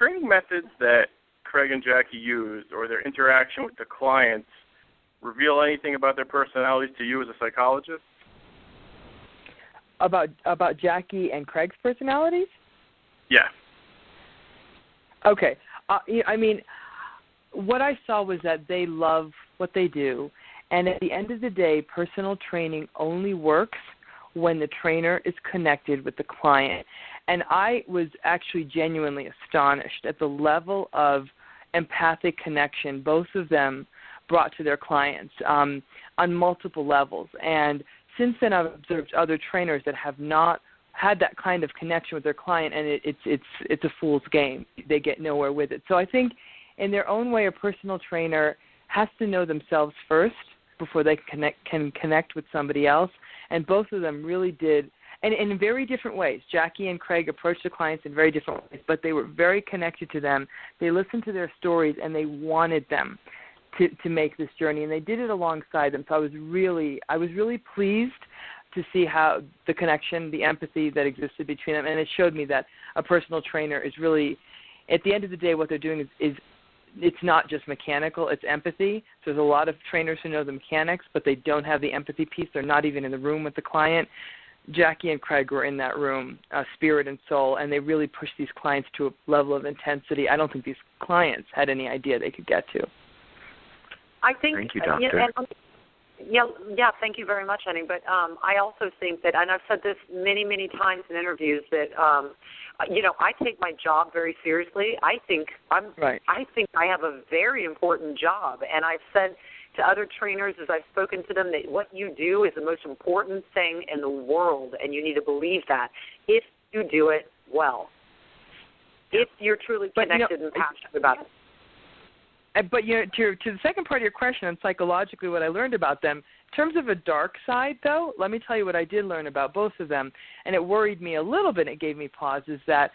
training methods that Craig and Jackie use or their interaction with the clients reveal anything about their personalities to you as a psychologist? About Jackie and Craig's personalities? Yeah. Okay. I mean, what I saw was that they love what they do, and at the end of the day, personal training only works when the trainer is connected with the client. And I was actually genuinely astonished at the level of empathic connection both of them brought to their clients on multiple levels. And since then, I've observed other trainers that have not had that kind of connection with their client, and it's a fool's game. They get nowhere with it. So I think in their own way, a personal trainer has to know themselves first before they can connect with somebody else. And both of them really did, and in very different ways. Jackie and Craig approached the clients in very different ways, but they were very connected to them. They listened to their stories, and they wanted them to make this journey, and they did it alongside them. So I was really pleased to see how the connection, the empathy that existed between them, and it showed me that a personal trainer is really, at the end of the day, what they're doing is it's not just mechanical, it's empathy. So there's a lot of trainers who know the mechanics, but they don't have the empathy piece. They're not even in the room with the client. Jackie and Craig were in that room, spirit and soul, and they really pushed these clients to a level of intensity I don't think these clients had any idea they could get to. I think, thank you, Doctor. Yeah, thank you very much, honey. But I also think that, and I've said this many, many times in interviews, that I take my job very seriously. I think I have a very important job, and I've said to other trainers as I've spoken to them that what you do is the most important thing in the world, and you need to believe that if you do it well, if you're truly connected and passionate about it. But to the second part of your question on psychologically what I learned about them, in terms of a dark side, though, let me tell you what I did learn about both of them, and it worried me a little bit. It gave me pause, is that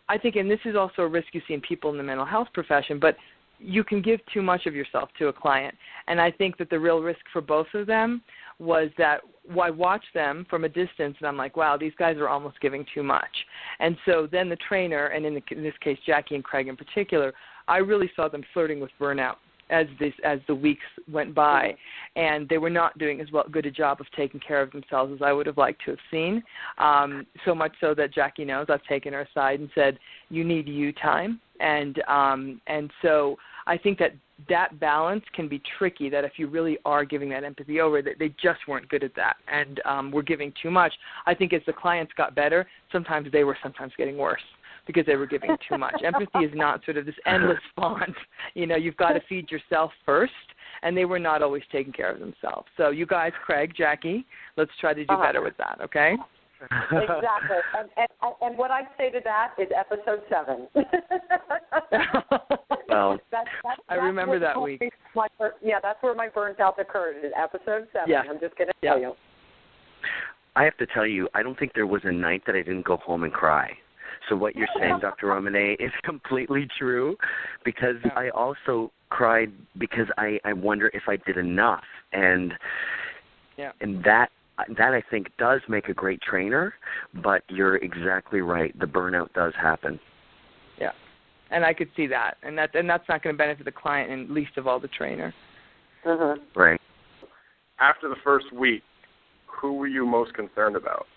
I think, and this is also a risk you see in people in the mental health profession, but you can give too much of yourself to a client. And I think that the real risk for both of them was that I watched them from a distance, and I'm like, wow, these guys are almost giving too much. And so then the trainer, and in this case Jackie and Craig in particular, I really saw them flirting with burnout as the weeks went by, and they were not doing as good a job of taking care of themselves as I would have liked to have seen. So much so that Jackie knows I've taken her aside and said, "You need you time," and so I think that balance can be tricky. That if you really are giving that empathy over, that they just weren't good at that, and were giving too much. I think as the clients got better, sometimes they were getting worse, because they were giving too much. Empathy is not sort of this endless font. You've got to feed yourself first, and they were not always taking care of themselves. So you guys, Craig, Jackie, let's try to do better with that, okay? Exactly. And what I'd say to that is episode 7. Well, I remember that week. That's where my burnt out occurred, is episode 7. Yeah. I'm just going to tell you. I have to tell you, I don't think there was a night that I didn't go home and cry. So what you're saying, Dr. Ramani, is completely true, because I also cried because I wonder if I did enough. And that I think does make a great trainer, but you're exactly right. The burnout does happen. Yeah, and I could see that. And that's not going to benefit the client, and least of all the trainer. Right. After the first week, who were you most concerned about?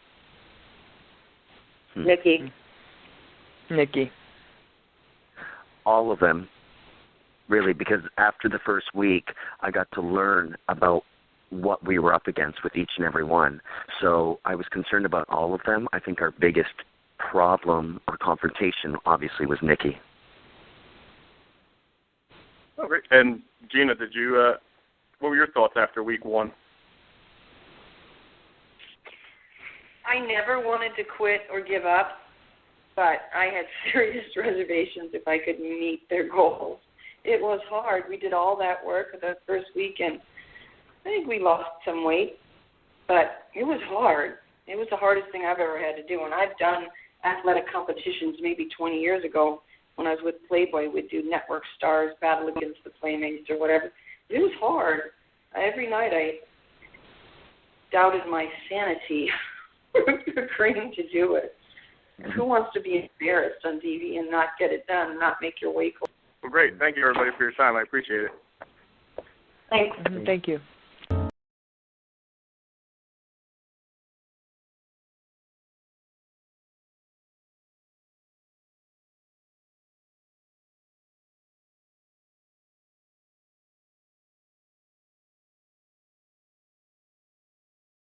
Nikki. All of them, really, because after the first week, I got to learn about what we were up against with each and every one. So I was concerned about all of them. I think our biggest problem or confrontation, obviously, was Nikki. Oh, great. And Jeana, what were your thoughts after week 1? I never wanted to quit or give up, but I had serious reservations if I could meet their goals. It was hard. We did all that work the first week, and I think we lost some weight, but it was hard. It was the hardest thing I've ever had to do, and I've done athletic competitions maybe 20 years ago when I was with Playboy. We'd do Network Stars, Battle Against the Playmates or whatever. It was hard. Every night I doubted my sanity agreeing to do it. And who wants to be embarrassed on TV and not get it done and not make your weight goal? Well, great. Thank you, everybody, for your time. I appreciate it. Thanks. Thank you.